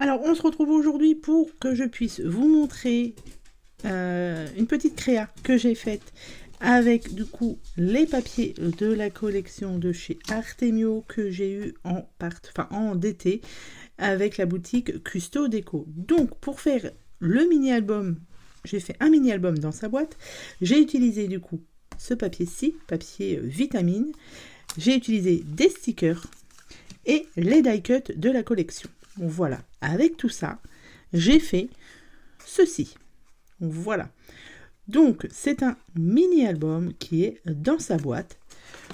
Alors, on se retrouve aujourd'hui pour que je puisse vous montrer une petite créa que j'ai faite avec du coup les papiers de la collection de chez Artemio que j'ai eu en d'été avec la boutique Custo Déco. Donc, pour faire le mini-album, j'ai fait un mini-album dans sa boîte. J'ai utilisé du coup ce papier-ci, papier vitamine. J'ai utilisé des stickers et les die-cut de la collection. Bon, voilà, avec tout ça, j'ai fait ceci. Voilà. Donc, c'est un mini-album qui est dans sa boîte.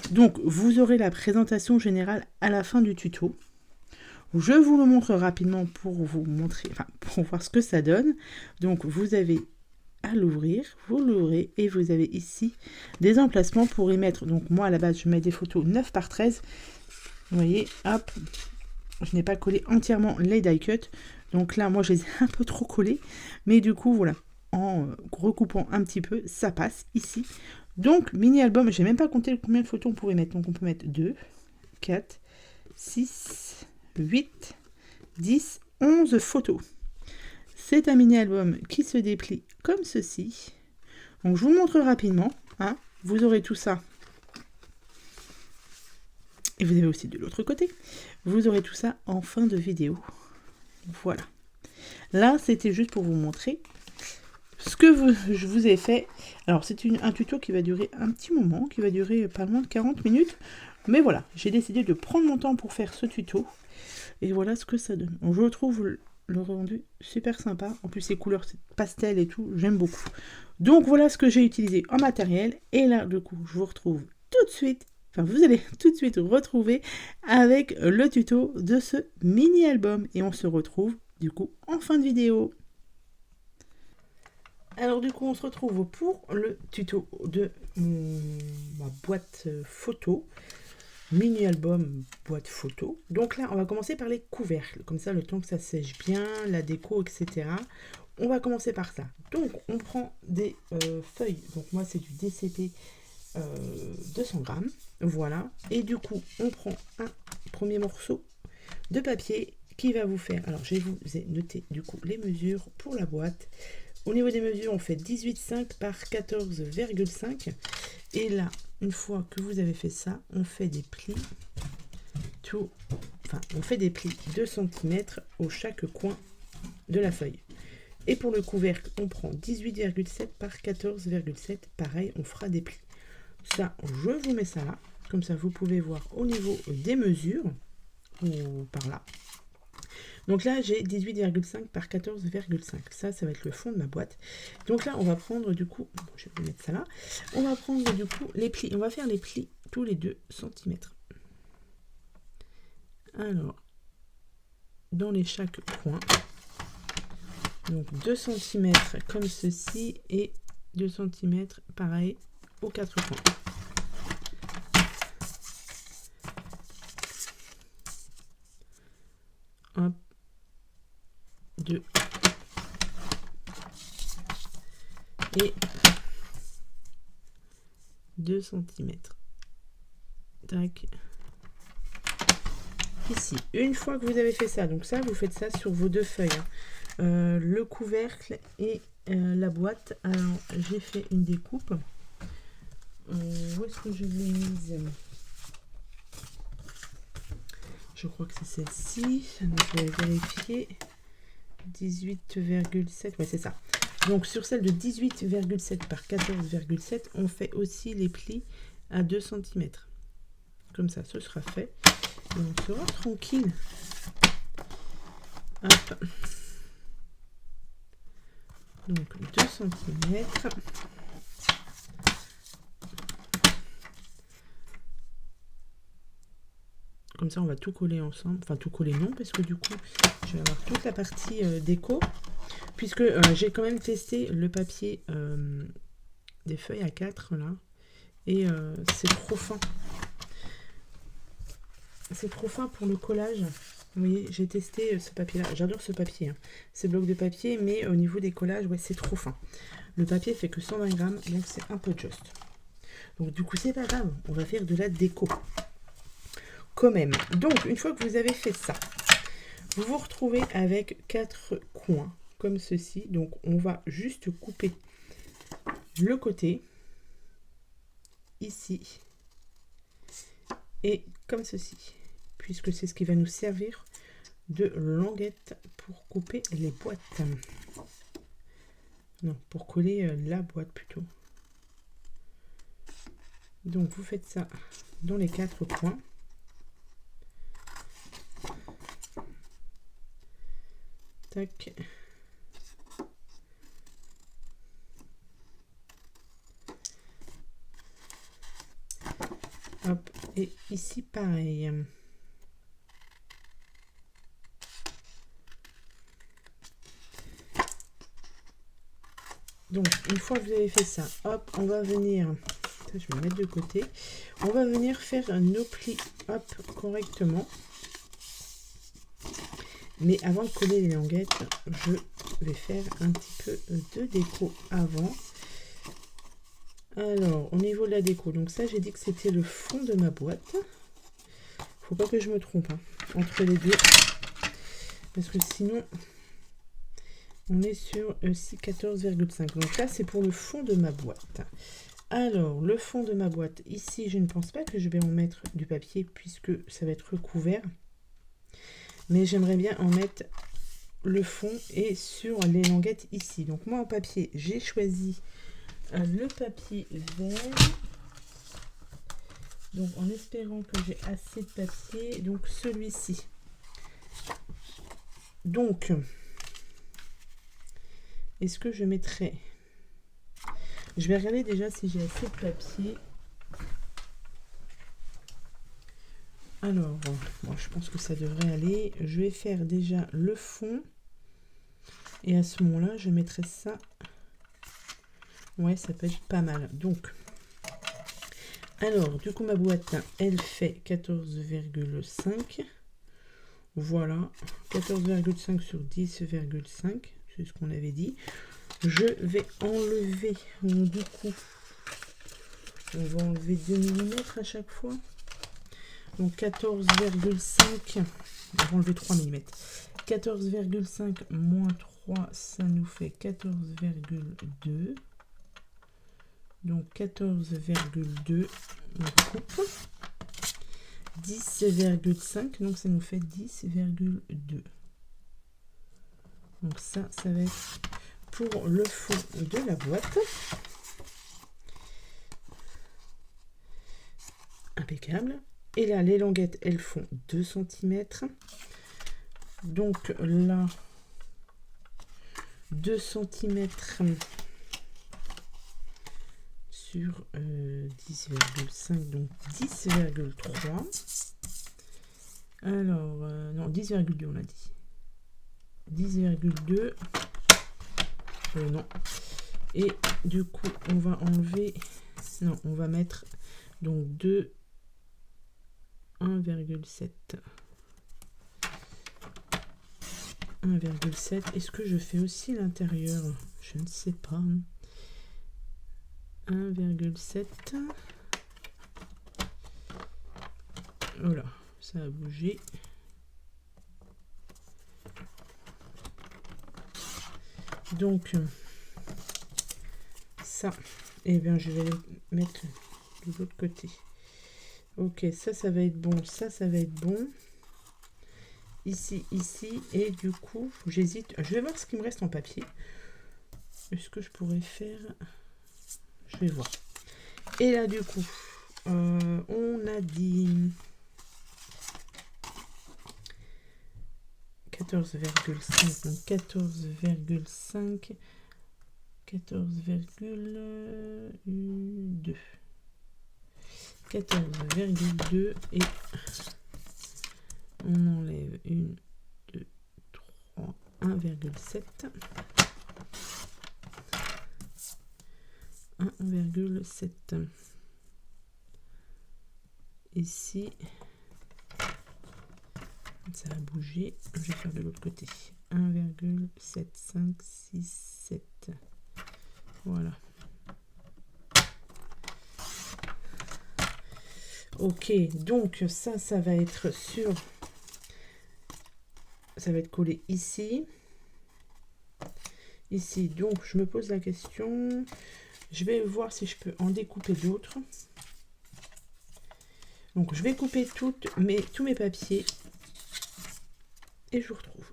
Donc, vous aurez la présentation générale à la fin du tuto. Je vous le montre rapidement pour vous montrer, pour voir ce que ça donne. Donc, vous avez à l'ouvrir, vous l'ouvrez et vous avez ici des emplacements pour y mettre. Donc, moi, à la base, je mets des photos 9 par 13. Vous voyez, hop, je n'ai pas collé entièrement les die cut. Donc là, moi, je les ai un peu trop collés. Mais du coup, voilà, en recoupant un petit peu, ça passe ici. Donc, mini-album, je n'ai même pas compté combien de photos on pouvait mettre. Donc, on peut mettre 2, 4, 6, 8, 10, 11 photos. C'est un mini-album qui se déplie comme ceci. Donc, je vous le montre rapidement. Hein. Vous aurez tout ça. Et vous avez aussi de l'autre côté. Vous aurez tout ça en fin de vidéo. Voilà. Là, c'était juste pour vous montrer ce que je vous ai fait. Alors, c'est un tuto qui va durer un petit moment, qui va durer pas loin de 40 minutes. Mais voilà, j'ai décidé de prendre mon temps pour faire ce tuto. Et voilà ce que ça donne. Donc, je trouve le rendu super sympa. En plus, ces couleurs pastel et tout, j'aime beaucoup. Donc, voilà ce que j'ai utilisé en matériel. Et là, du coup, je vous retrouve tout de suite. Enfin, vous allez tout de suite retrouver avec le tuto de ce mini-album. Et on se retrouve, du coup, en fin de vidéo. Alors, du coup, on se retrouve pour le tuto de ma boîte photo. Mini-album boîte photo. Donc là, on va commencer par les couvercles. Comme ça, le temps que ça sèche bien, la déco, etc. On va commencer par ça. Donc, on prend des feuilles. Donc, moi, c'est du DCP 200 grammes. Voilà. Et du coup, on prend un premier morceau de papier qui va vous faire... Alors, je vous ai noté, du coup, les mesures pour la boîte. Au niveau des mesures, on fait 18,5 par 14,5. Et là, une fois que vous avez fait ça, on fait des plis on fait des plis 2 cm au chaque coin de la feuille. Et pour le couvercle, on prend 18,7 par 14,7. Pareil, on fera des plis. Ça, je vous mets ça là. Comme ça, vous pouvez voir au niveau des mesures, ou par là. Donc là, j'ai 18,5 par 14,5. Ça va être le fond de ma boîte. Donc là, on va prendre du coup... Bon, je vais mettre ça là. On va prendre du coup les plis. On va faire les plis tous les 2 cm. Alors, dans les chaque coin. Donc 2 cm comme ceci et 2 cm pareil aux 4 coins. Hop. 2 et 2 cm. Tac. Ici, une fois que vous avez fait ça, donc ça, vous faites ça sur vos 2 feuilles. Hein. Le couvercle et la boîte. Alors, j'ai fait une découpe. Où est-ce que je l'ai mise? Je crois que c'est celle-ci. Donc, je vais vérifier. 18,7. Ouais, c'est ça. Donc, sur celle de 18,7 par 14,7, on fait aussi les plis à 2 cm. Comme ça, ce sera fait. Et on sera tranquille. Hop. Donc, 2 cm. Comme ça, on va tout coller ensemble. Enfin, tout coller non, parce que du coup, je vais avoir toute la partie déco. Puisque j'ai quand même testé le papier des feuilles à 4, là. Et c'est trop fin. C'est trop fin pour le collage. Vous voyez, j'ai testé ce papier-là. J'adore ce papier. Hein. Ces blocs de papier, mais au niveau des collages, ouais, c'est trop fin. Le papier fait que 120 grammes, donc c'est un peu juste. Donc du coup, c'est pas grave. On va faire de la déco. Quand même. Donc, une fois que vous avez fait ça, Vous vous retrouvez avec 4 coins comme ceci. Donc on va juste couper le côté ici et comme ceci, puisque c'est ce qui va nous servir de languette pour couper les boîtes. Non, pour coller la boîte plutôt. Donc vous faites ça dans les 4 coins. Tac. Hop, et ici pareil. Donc une fois que vous avez fait ça, hop, on va venir, ça, je vais le mettre de côté, on va venir faire nos plis, hop, correctement. Mais avant de coller les languettes, je vais faire un petit peu de déco avant. Alors, au niveau de la déco, donc ça, j'ai dit que c'était le fond de ma boîte. Faut pas que je me trompe hein, entre les deux. Parce que sinon, on est sur 14,5. Donc là, c'est pour le fond de ma boîte. Alors, le fond de ma boîte, ici, je ne pense pas que je vais en mettre du papier puisque ça va être recouvert. Mais j'aimerais bien en mettre le fond et sur les languettes ici. Donc moi, en papier, j'ai choisi le papier vert. Donc en espérant que j'ai assez de papier. Donc celui-ci. Donc, est-ce que je mettrai... Je vais regarder déjà si j'ai assez de papier. Alors, bon, je pense que ça devrait aller. Je vais faire déjà le fond. Et à ce moment-là, je mettrai ça. Ouais, ça peut être pas mal. Donc, alors, du coup, ma boîte, elle fait 14,5. Voilà, 14,5 sur 10,5. C'est ce qu'on avait dit. Je vais enlever, du coup, on va enlever 2 mm à chaque fois. Donc 14,5, on va enlever 3 mm. 14,5 moins 3, ça nous fait 14,2. Donc 14,2, on coupe. 10,5, donc ça nous fait 10,2. Donc ça va être pour le fond de la boîte. Impeccable. Et là, les languettes, elles font 2 cm. Donc là, 2 cm sur 10,5, donc 10,3. Alors, non, 10,2 on a dit. 10,2. Non. Et du coup, on va enlever... Non, on va mettre donc 2... 1,7. 1,7. Est-ce que je fais aussi l'intérieur? Je ne sais pas. 1,7. Voilà, ça a bougé. Donc, ça, eh bien, je vais le mettre de l'autre côté. Ok, ça va être bon. Ça va être bon. Ici, ici. Et du coup, j'hésite. Je vais voir ce qu'il me reste en papier. Est-ce que je pourrais faire... Je vais voir. Et là, du coup, on a dit 14,5. Donc 14,5. 14,2. 14,2 et on enlève 1, 2, 3, 1,7. 1,7. Ici, ça a bougé. Je vais faire de l'autre côté. 1,757. Voilà. Ok, donc ça va être sur... ça va être collé ici. Ici, donc je me pose la question. Je vais voir si je peux en découper d'autres. Donc je vais couper tous mes papiers et je vous retrouve.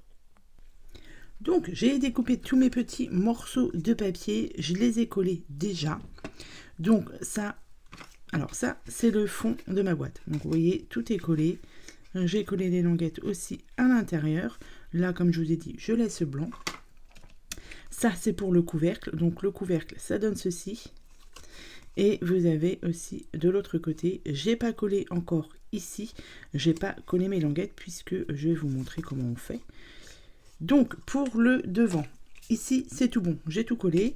Donc j'ai découpé tous mes petits morceaux de papier, je les ai collés déjà. Donc ça, alors ça c'est le fond de ma boîte. Donc vous voyez, tout est collé. J'ai collé les languettes aussi à l'intérieur. Là, comme je vous ai dit, je laisse blanc. Ça c'est pour le couvercle. Donc le couvercle, ça donne ceci. Et vous avez aussi de l'autre côté, j'ai pas collé encore ici, j'ai pas collé mes languettes puisque je vais vous montrer comment on fait. Donc pour le devant, ici c'est tout bon, j'ai tout collé.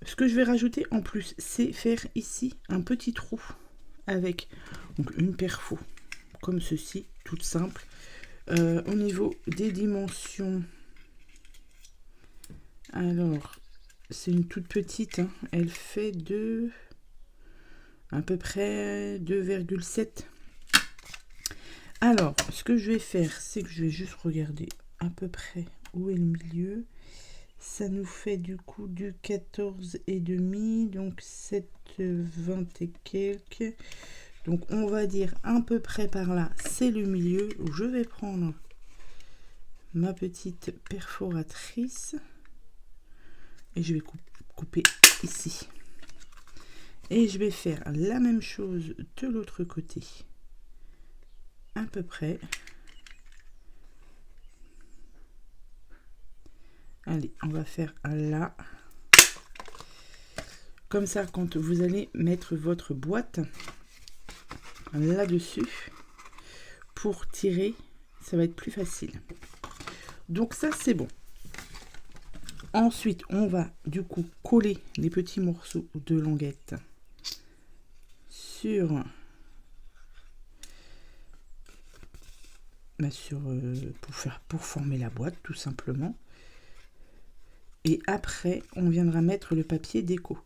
Ce que je vais rajouter en plus, c'est faire ici un petit trou avec donc, une perfo comme ceci, toute simple. Au niveau des dimensions, alors c'est une toute petite, hein, elle fait à peu près 2,7. Alors, ce que je vais faire, c'est que je vais juste regarder à peu près où est le milieu. Ça nous fait du coup du 14,5, donc 7,20 et quelques. Donc, on va dire à peu près par là, c'est le milieu où je vais prendre ma petite perforatrice et je vais couper ici. Et je vais faire la même chose de l'autre côté. À peu près. Allez, on va faire là. Comme ça, quand vous allez mettre votre boîte là-dessus, pour tirer, ça va être plus facile. Donc ça, c'est bon. Ensuite, on va du coup coller les petits morceaux de languettes pour former la boîte tout simplement. Et après on viendra mettre le papier déco.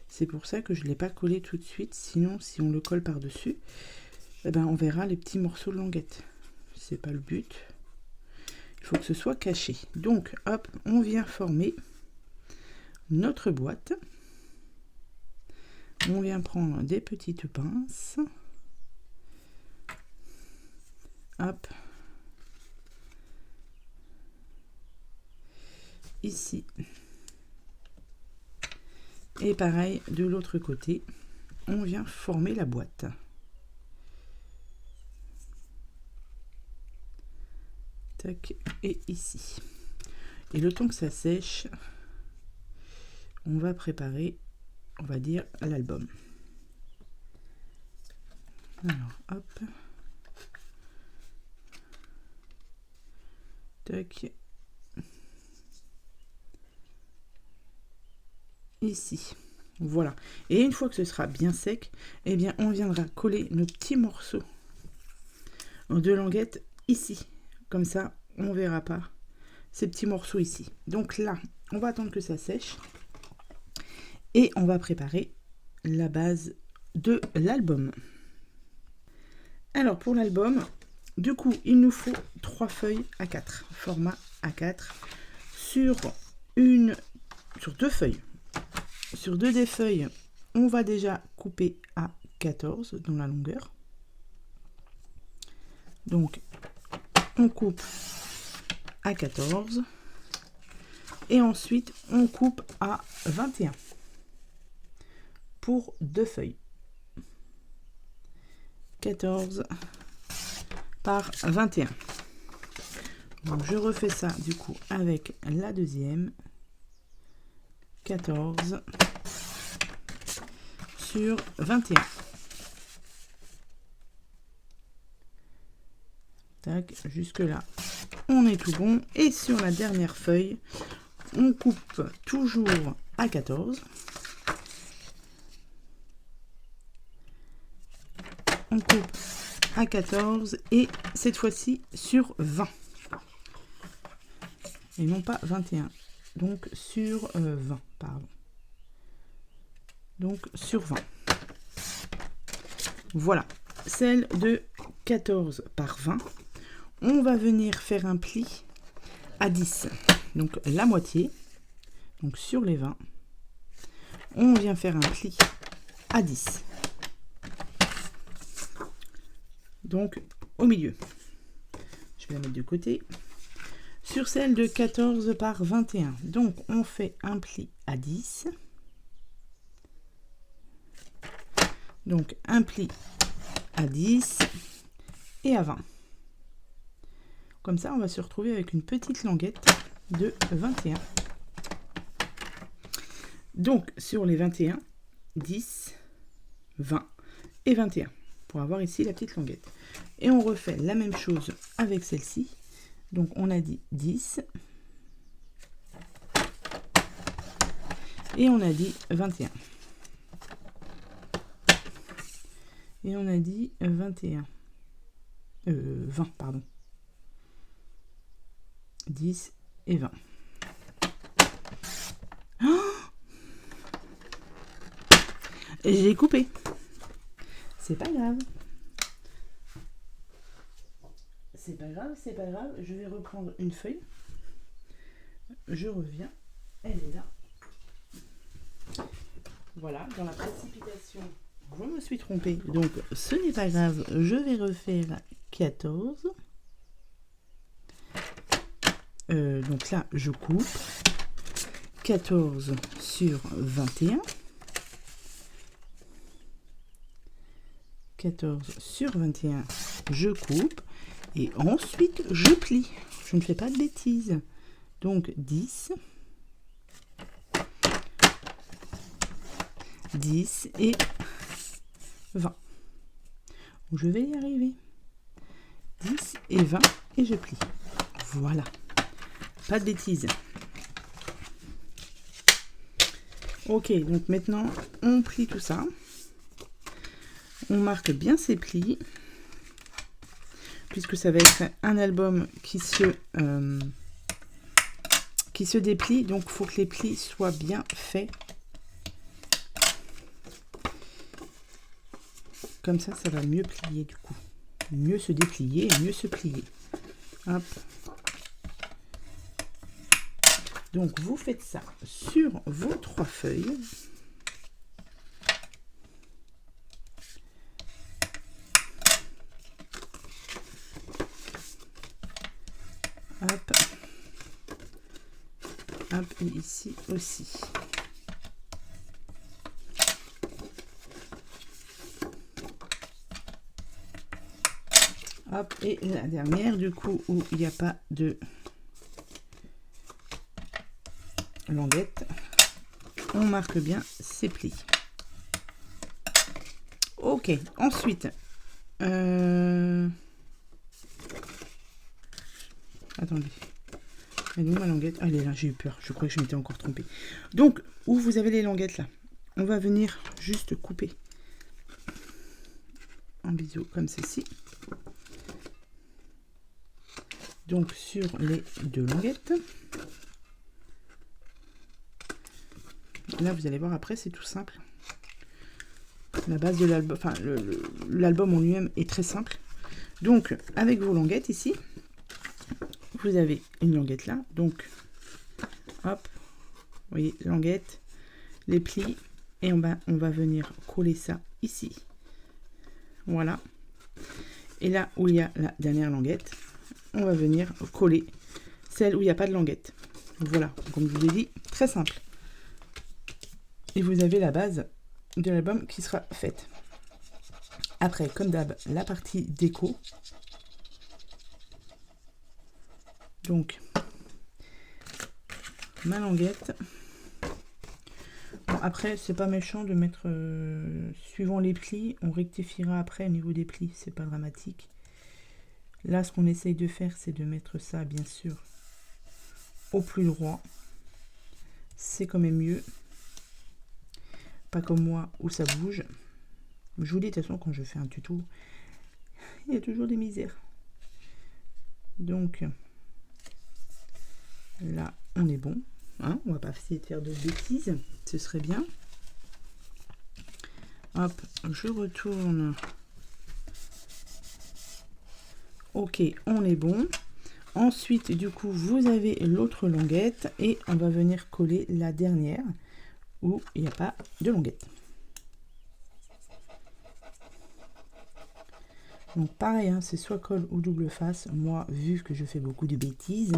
C'est pour ça que je ne l'ai pas collé tout de suite, sinon si on le colle par dessus, eh ben, on verra les petits morceaux de languettes. C'est pas le but, il faut que ce soit caché. Donc hop, on vient former notre boîte. On vient prendre des petites pinces. Hop. Ici. Et pareil, de l'autre côté, on vient former la boîte. Tac, et ici. Et le temps que ça sèche, on va préparer, on va dire, l'album. Alors, hop. Tac. Ici. Voilà. Et une fois que ce sera bien sec, eh bien, on viendra coller nos petits morceaux de languettes ici. Comme ça, on ne verra pas ces petits morceaux ici. Donc là, on va attendre que ça sèche. Et on va préparer la base de l'album. Alors pour l'album, du coup, il nous faut 3 feuilles A4, format A4, sur 2 feuilles. Sur 2 des feuilles, on va déjà couper à 14 dans la longueur. Donc, on coupe à 14 et ensuite on coupe à 21 pour 2 feuilles. 14 par 21. Donc je refais ça du coup avec la deuxième. 14 sur 21. Tac, jusque là on est tout bon. Et sur la dernière feuille, on coupe toujours à 14. On coupe à 14 et cette fois-ci sur 20. Et non pas 21. Donc sur 20, pardon. Donc sur 20. Voilà, celle de 14 par 20. On va venir faire un pli à 10. Donc la moitié. Donc sur les 20, on vient faire un pli à 10. Donc au milieu. Je vais la mettre de côté. Sur celle de 14 par 21. Donc on fait un pli à 10. Donc un pli à 10 et à 20. Comme ça, on va se retrouver avec une petite languette de 21. Donc sur les 21, 10, 20 et 21. Pour avoir ici la petite languette. Et on refait la même chose avec celle-ci. Donc on a dit 10. Et on a dit 21. Et on a dit 21. 20, pardon. 10 et 20. Oh, j'ai coupé. C'est pas grave. C'est pas grave, c'est pas grave. Je vais reprendre une feuille. Je reviens. Elle est là. Voilà, dans la précipitation, je me suis trompée. Donc, ce n'est pas grave. Je vais refaire 14. Donc là, je coupe. 14 sur 21. 14 sur 21, je coupe. Et ensuite, je plie. Je ne fais pas de bêtises. Donc, 10. 10 et 20. Je vais y arriver. 10 et 20 et je plie. Voilà. Pas de bêtises. Ok, donc maintenant, on plie tout ça. On marque bien ses plis. Puisque ça va être un album qui se déplie. Donc, il faut que les plis soient bien faits. Comme ça, ça va mieux plier du coup. Mieux se déplier et mieux se plier. Hop. Donc, vous faites ça sur vos 3 feuilles. Hop. Hop, et ici aussi. Hop, et la dernière, du coup, où il n'y a pas de languette, on marque bien ses plis. Ok, ensuite, attendez, elle est où ma languette? Ah, elle est là, j'ai eu peur, je crois que je m'étais encore trompée. Donc, où vous avez les languettes là, on va venir juste couper en biseau comme ceci. Donc sur les 2 languettes. Là, vous allez voir après, c'est tout simple. La base de l'album, enfin l'album en lui-même est très simple. Donc avec vos languettes ici, vous avez une languette là. Donc hop, vous voyez, languette, les plis, et on va venir coller ça ici. Voilà. Et là où il y a la dernière languette, on va venir coller celle où il n'y a pas de languette. Voilà, comme je vous l'ai dit, très simple. Et vous avez la base de l'album qui sera faite. Après, comme d'hab, la partie déco. Donc, ma languette. Bon, après, c'est pas méchant de mettre suivant les plis. On rectifiera après au niveau des plis, c'est pas dramatique. Là, ce qu'on essaye de faire, c'est de mettre ça, bien sûr, au plus droit. C'est quand même mieux. Pas comme moi, où ça bouge. Je vous dis, de toute façon, quand je fais un tuto, il y a toujours des misères. Donc, là, on est bon. Hein, on va pas essayer de faire de bêtises. Ce serait bien. Hop, je retourne. Ok, on est bon. Ensuite, du coup, vous avez l'autre languette et on va venir coller la dernière où il n'y a pas de languette. Donc pareil, hein, c'est soit colle ou double face. Moi, vu que je fais beaucoup de bêtises,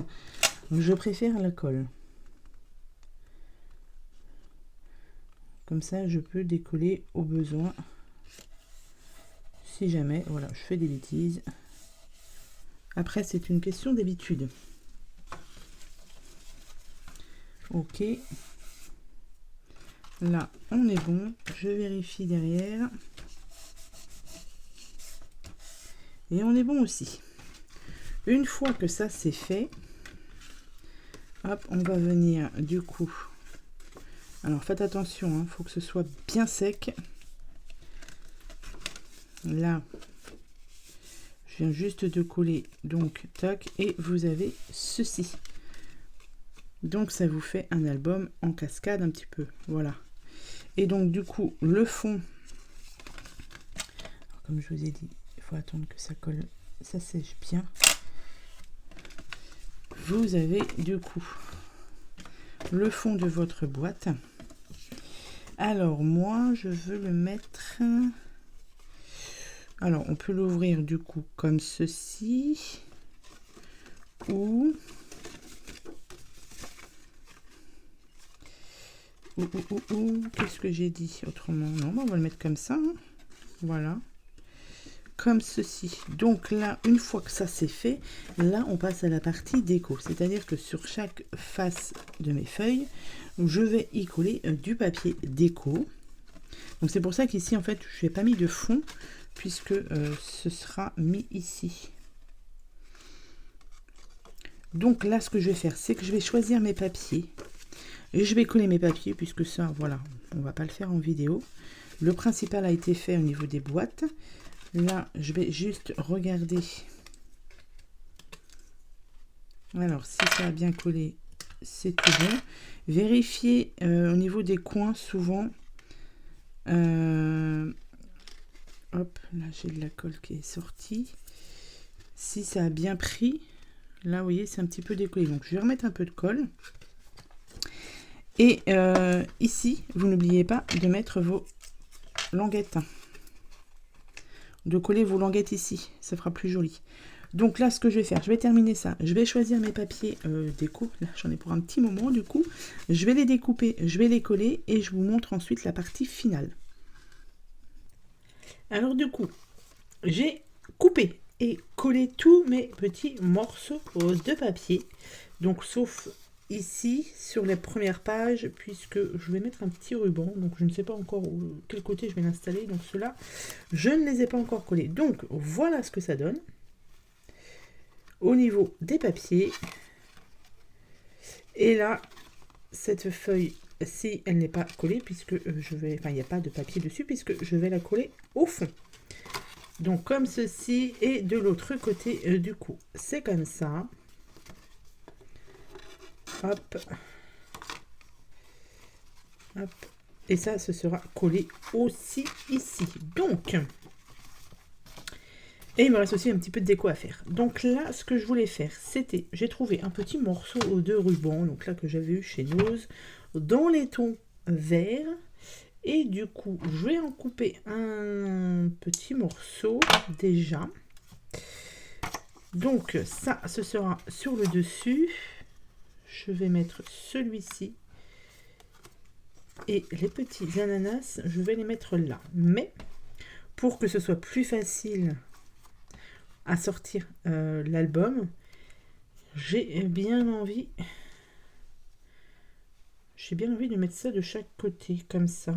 je préfère la colle. Comme ça, je peux décoller au besoin. Si jamais, voilà, je fais des bêtises. Après, c'est une question d'habitude. Ok. Là, on est bon. Je vérifie derrière. Et on est bon aussi. Une fois que ça c'est fait, hop, on va venir du coup. Alors faites attention, il faut que ce soit bien sec. Là, je viens juste de coller, donc tac, et vous avez ceci. Donc ça vous fait un album en cascade un petit peu, voilà. Et donc du coup, le fond, comme je vous ai dit, il faut attendre que ça colle, ça sèche bien. Vous avez du coup le fond de votre boîte. Alors moi je veux le mettre, alors on peut l'ouvrir du coup comme ceci, ou qu'est-ce que j'ai dit autrement? Non, on va le mettre comme ça, hein. Voilà, comme ceci. Donc là, une fois que ça c'est fait, là on passe à la partie déco, c'est à dire que sur chaque face de mes feuilles je vais y coller du papier déco. Donc c'est pour ça qu'ici en fait je n'ai pas mis de fond, puisque ce sera mis ici. Donc là ce que je vais faire, c'est que je vais choisir mes papiers et je vais coller mes papiers, puisque ça, voilà, on va pas le faire en vidéo. Le principal a été fait au niveau des boîtes. Là je vais juste regarder, alors si ça a bien collé, c'est tout bon. Vérifiez au niveau des coins, souvent hop, là j'ai de la colle qui est sortie. Si ça a bien pris, là vous voyez c'est un petit peu décollé, donc je vais remettre un peu de colle. Et ici vous n'oubliez pas de mettre vos languettes, de coller vos languettes ici, ça fera plus joli. Donc là ce que je vais faire, je vais terminer ça, je vais choisir mes papiers déco, là j'en ai pour un petit moment du coup, je vais les découper, je vais les coller et je vous montre ensuite la partie finale. Alors du coup, j'ai coupé et collé tous mes petits morceaux de papier, donc sauf ici sur les premières pages, puisque je vais mettre un petit ruban, donc je ne sais pas encore quel côté je vais l'installer, donc ceux-là je ne les ai pas encore collés. Donc voilà ce que ça donne au niveau des papiers. Et là cette feuille, si elle n'est pas collée, puisque je vais, enfin il n'y a pas de papier dessus, puisque je vais la coller au fond, donc comme ceci. Et de l'autre côté du coup c'est comme ça, hop hop, et ça ce sera collé aussi ici. Donc et il me reste aussi un petit peu de déco à faire. Donc là, ce que je voulais faire, c'était, j'ai trouvé un petit morceau de ruban, donc là que j'avais eu chez Nose, dans les tons verts. Et du coup, je vais en couper un petit morceau déjà. Donc ça, ce sera sur le dessus. Je vais mettre celui-ci. Et les petits ananas, je vais les mettre là. Mais pour que ce soit plus facile à sortir l'album, j'ai bien envie de mettre ça de chaque côté comme ça,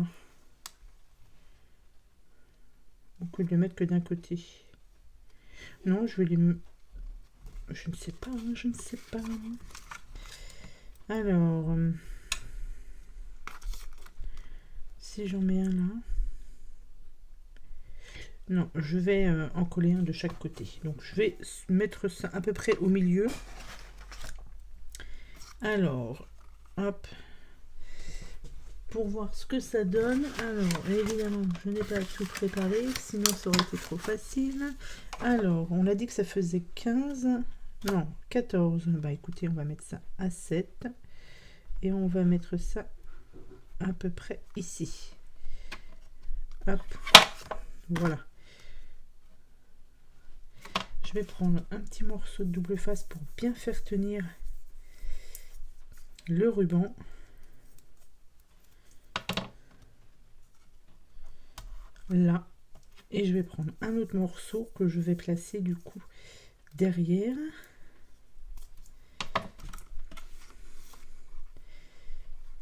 ou que de mettre que d'un côté. Non, je vais les, je ne sais pas, je ne sais pas. Alors si j'en mets un là, non, je vais en coller un de chaque côté. Donc je vais mettre ça à peu près au milieu. Alors, hop, pour voir ce que ça donne. Alors, évidemment, je n'ai pas tout préparé, sinon ça aurait été trop facile. Alors, on a dit que ça faisait 15. Non, 14. Bah écoutez, on va mettre ça à 7. Et on va mettre ça à peu près ici. Hop, voilà. Je vais prendre un petit morceau de double face pour bien faire tenir le ruban. Là. Et je vais prendre un autre morceau que je vais placer du coup derrière.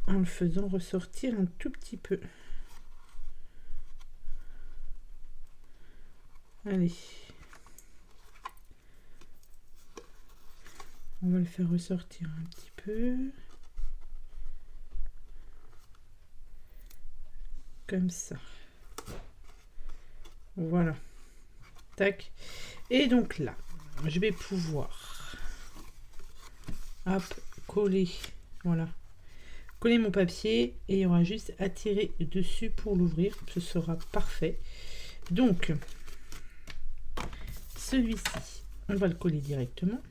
En le faisant ressortir un tout petit peu. Allez. On va le faire ressortir un petit peu. Comme ça. Voilà. Tac. Et donc là, je vais pouvoir hop, coller. Voilà. Coller mon papier et il y aura juste à tirer dessus pour l'ouvrir. Ce sera parfait. Donc, celui-ci, on va le coller directement.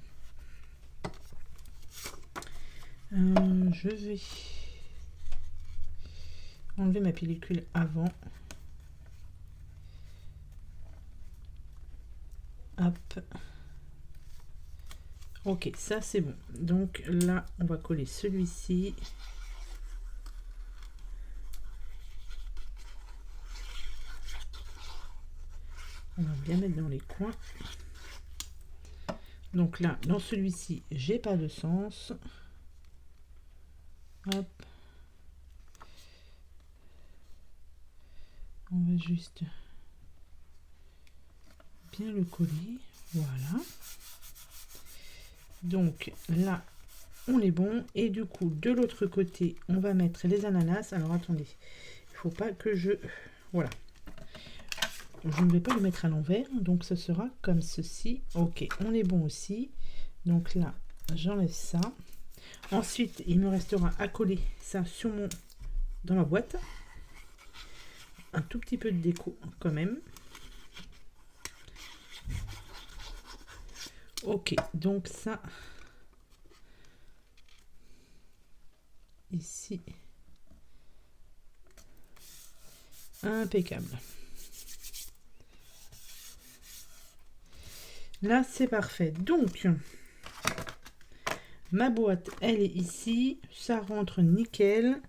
Je vais enlever ma pellicule avant. Hop. Ok, ça c'est bon. Donc là, on va coller celui-ci. On va bien mettre dans les coins. Donc là, dans celui-ci, j'ai pas de sens. Hop. On va juste bien le coller. Voilà. Donc là, on est bon. Et du coup, de l'autre côté, on va mettre les ananas. Alors attendez, il faut pas que je... Voilà. Je ne vais pas le mettre à l'envers, donc ce sera comme ceci. Ok, on est bon aussi. Donc là, j'enlève ça. Ensuite, il me restera à coller ça sur dans ma boîte. Un tout petit peu de déco quand même. Ok, donc ça, ici, impeccable. Là, c'est parfait. Donc, ma boîte, elle est ici. Ça rentre nickel.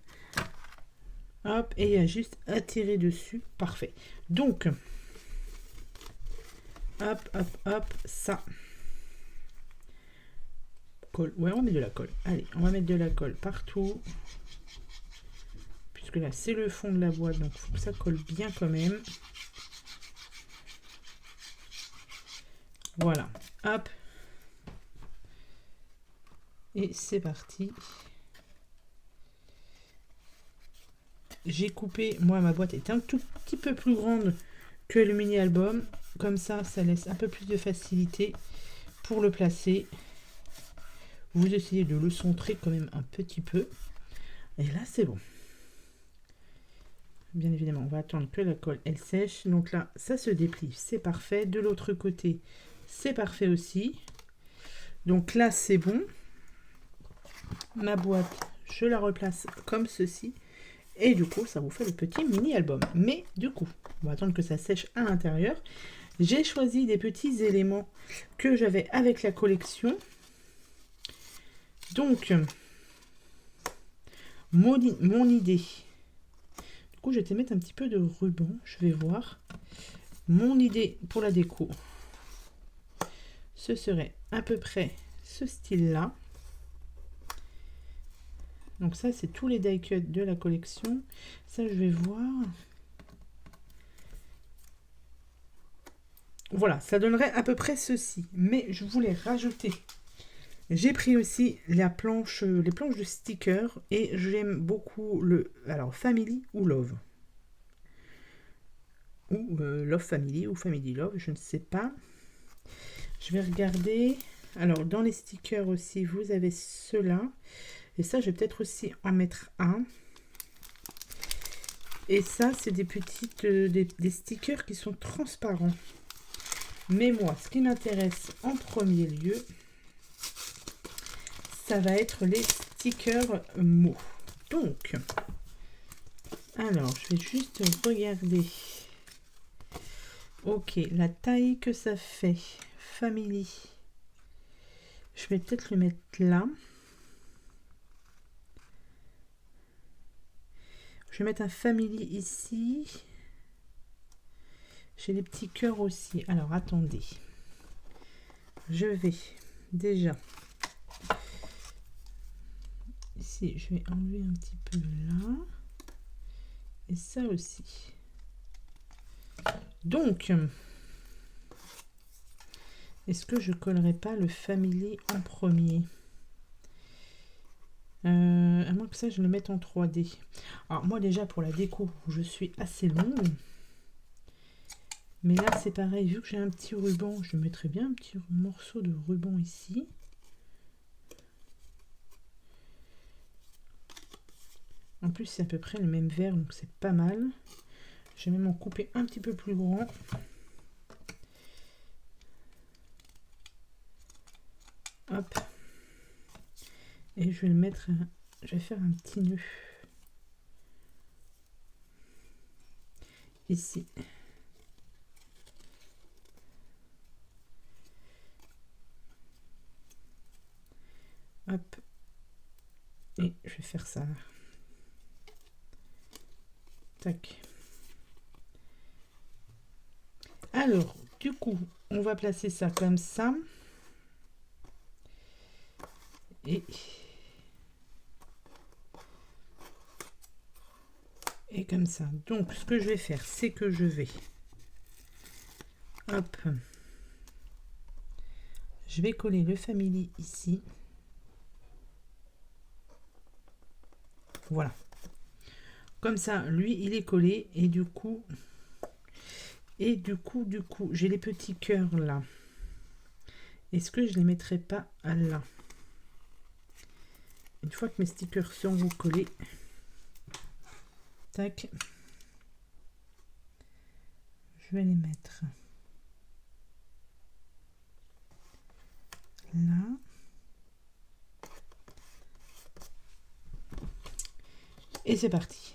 Hop, et il y a juste à tirer dessus. Parfait. Donc, hop, hop, hop, ça. Colle. Ouais, on met de la colle. Allez, on va mettre de la colle partout. Puisque là, c'est le fond de la boîte, donc il faut que ça colle bien quand même. Voilà. Hop. Et c'est parti. J'ai coupé, moi ma boîte est un tout petit peu plus grande que le mini album. Comme ça, ça laisse un peu plus de facilité pour le placer. Vous essayez de le centrer quand même un petit peu. Et là, c'est bon. Bien évidemment, on va attendre que la colle, elle sèche. Donc là, ça se déplie, c'est parfait. De l'autre côté, c'est parfait aussi. Donc là, c'est bon. Ma boîte, je la replace comme ceci. Et du coup, ça vous fait le petit mini-album. Mais du coup, on va attendre que ça sèche à l'intérieur. J'ai choisi des petits éléments que j'avais avec la collection. Donc, mon idée. Du coup, je vais te mettre un petit peu de ruban. Je vais voir. Mon idée pour la déco, ce serait à peu près ce style-là. Donc ça, c'est tous les die cuts de la collection. Ça, je vais voir. Voilà, ça donnerait à peu près ceci. Mais je voulais rajouter. J'ai pris aussi les planches de stickers. Et j'aime beaucoup alors, Family ou Love. Ou Love Family ou Family Love, je ne sais pas. Je vais regarder. Alors, dans les stickers aussi, vous avez ceux-là. Et ça, je vais peut-être aussi en mettre un. Et ça, c'est des petites des stickers qui sont transparents. Mais moi, ce qui m'intéresse en premier lieu, ça va être les stickers mots. Donc, alors, je vais juste regarder. Ok, la taille que ça fait. Family. Je vais peut-être le mettre là. Je vais mettre un family ici. J'ai des petits cœurs aussi. Alors, attendez. Je vais déjà... Ici, je vais enlever un petit peu là. Et ça aussi. Donc, est-ce que je collerai pas le family en premier? À moins que ça, je le mette en 3D. Alors, moi, déjà, pour la déco, je suis assez longue. Mais là, c'est pareil. Vu que j'ai un petit ruban, je mettrai bien un petit morceau de ruban ici. En plus, c'est à peu près le même vert, donc c'est pas mal. Je vais même en couper un petit peu plus grand. Hop. Et je vais le mettre, je vais faire un petit nœud. Ici. Hop. Et je vais faire ça. Tac. Alors, du coup, on va placer ça comme ça. Et comme ça. Donc, ce que je vais faire, c'est que je vais... Hop. Je vais coller le family ici. Voilà. Comme ça, lui, il est collé. Et du coup, j'ai les petits cœurs là. Est-ce que je les mettrai pas là? Une fois que mes stickers seront collés, tac, je vais les mettre là. Et c'est parti.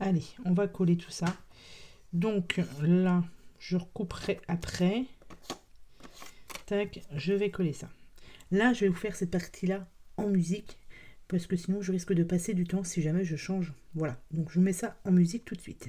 Allez, on va coller tout ça. Donc là, je recouperai après. Tac, je vais coller ça. Là, je vais vous faire cette partie-là en musique. Parce que sinon, je risque de passer du temps si jamais je change. Voilà, donc je vous mets ça en musique tout de suite.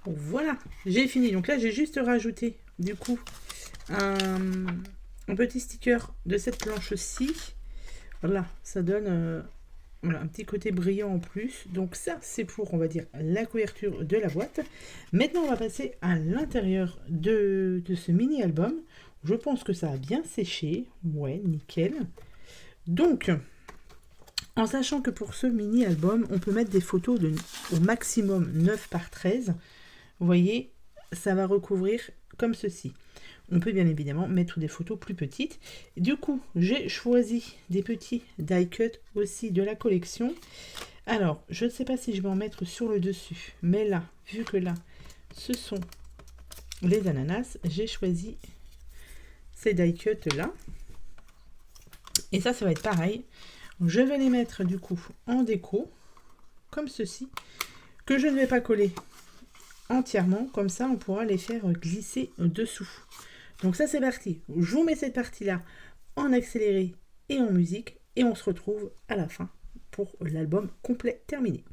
Voilà, j'ai fini. Donc là, j'ai juste rajouté, du coup, un petit sticker de cette planche-ci. Voilà, ça donne voilà, un petit côté brillant en plus. Donc ça, c'est pour, on va dire, la couverture de la boîte. Maintenant, on va passer à l'intérieur de ce mini-album. Je pense que ça a bien séché. Ouais, nickel. Donc, en sachant que pour ce mini-album, on peut mettre des photos de au maximum 9 par 13. Vous voyez, ça va recouvrir comme ceci. on peut bien évidemment mettre des photos plus petites. Du coup, j'ai choisi des petits die cut aussi de la collection. Alors, je ne sais pas si je vais en mettre sur le dessus, mais là, vu que là, ce sont les ananas, j'ai choisi ces die cut là. Et ça va être pareil. Je vais les mettre du coup en déco, comme ceci, que je ne vais pas coller entièrement, comme ça on pourra les faire glisser dessous. Donc ça c'est parti, je vous mets cette partie là en accéléré et en musique et on se retrouve à la fin pour l'album complet terminé.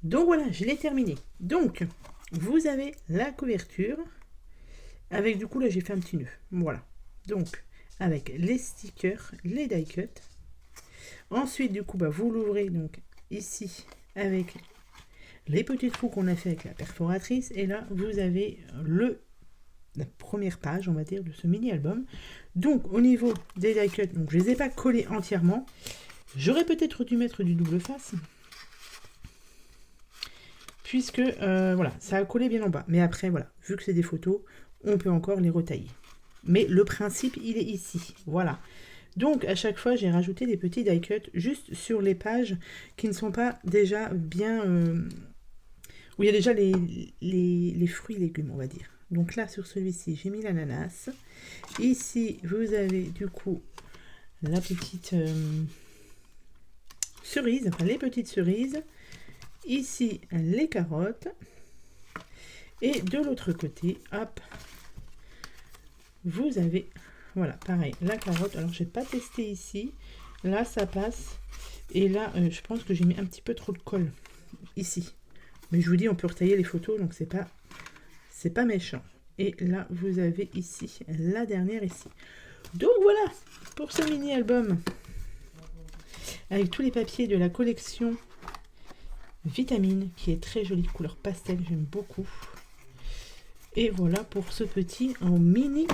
Donc voilà, je l'ai terminé. Donc, vous avez la couverture. Avec du coup, là, j'ai fait un petit nœud. Voilà. Donc, avec les stickers, les die cut. Ensuite, du coup, vous l'ouvrez donc ici avec les petits trous qu'on a fait avec la perforatrice. Et là, vous avez la première page, on va dire, de ce mini-album. Donc, au niveau des die cut, donc, je ne les ai pas collés entièrement. J'aurais peut-être dû mettre du double face. Puisque, voilà, ça a collé bien en bas. Mais après, voilà, vu que c'est des photos, on peut encore les retailler. Mais le principe, il est ici. Voilà. Donc, à chaque fois, j'ai rajouté des petits die cut juste sur les pages qui ne sont pas déjà bien... où il y a déjà les fruits et légumes, on va dire. Donc là, sur celui-ci, j'ai mis l'ananas. Ici, vous avez du coup la petite cerise, enfin les petites cerises. Ici, les carottes. Et de l'autre côté, hop, vous avez, voilà, pareil, la carotte. Alors, j'ai pas testé ici. Là, ça passe. Et là, je pense que j'ai mis un petit peu trop de colle ici. Mais je vous dis, on peut retailler les photos, donc c'est pas méchant. Et là, vous avez ici, la dernière ici. Donc voilà, pour ce mini-album, avec tous les papiers de la collection Vitamine, qui est très jolie, couleur pastel, j'aime beaucoup. Et voilà pour ce petit en mini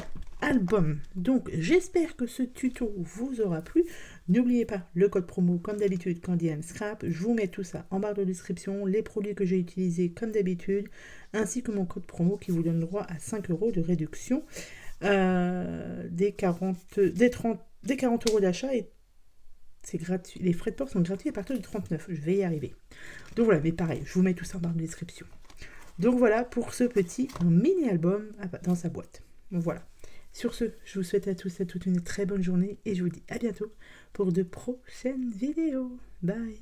album. Donc j'espère que ce tuto vous aura plu. N'oubliez pas le code promo comme d'habitude Candy and Scrap. Je vous mets tout ça en barre de description, les produits que j'ai utilisés comme d'habitude, ainsi que mon code promo qui vous donne droit à 5 € de réduction des 40 € d'achat, et c'est gratuit. Les frais de port sont gratuits à partir de 39. Je vais y arriver. Donc voilà, mais pareil, je vous mets tout ça en barre de description. Donc voilà pour ce petit mini-album dans sa boîte. Donc voilà. Sur ce, je vous souhaite à tous et à toutes une très bonne journée et je vous dis à bientôt pour de prochaines vidéos. Bye!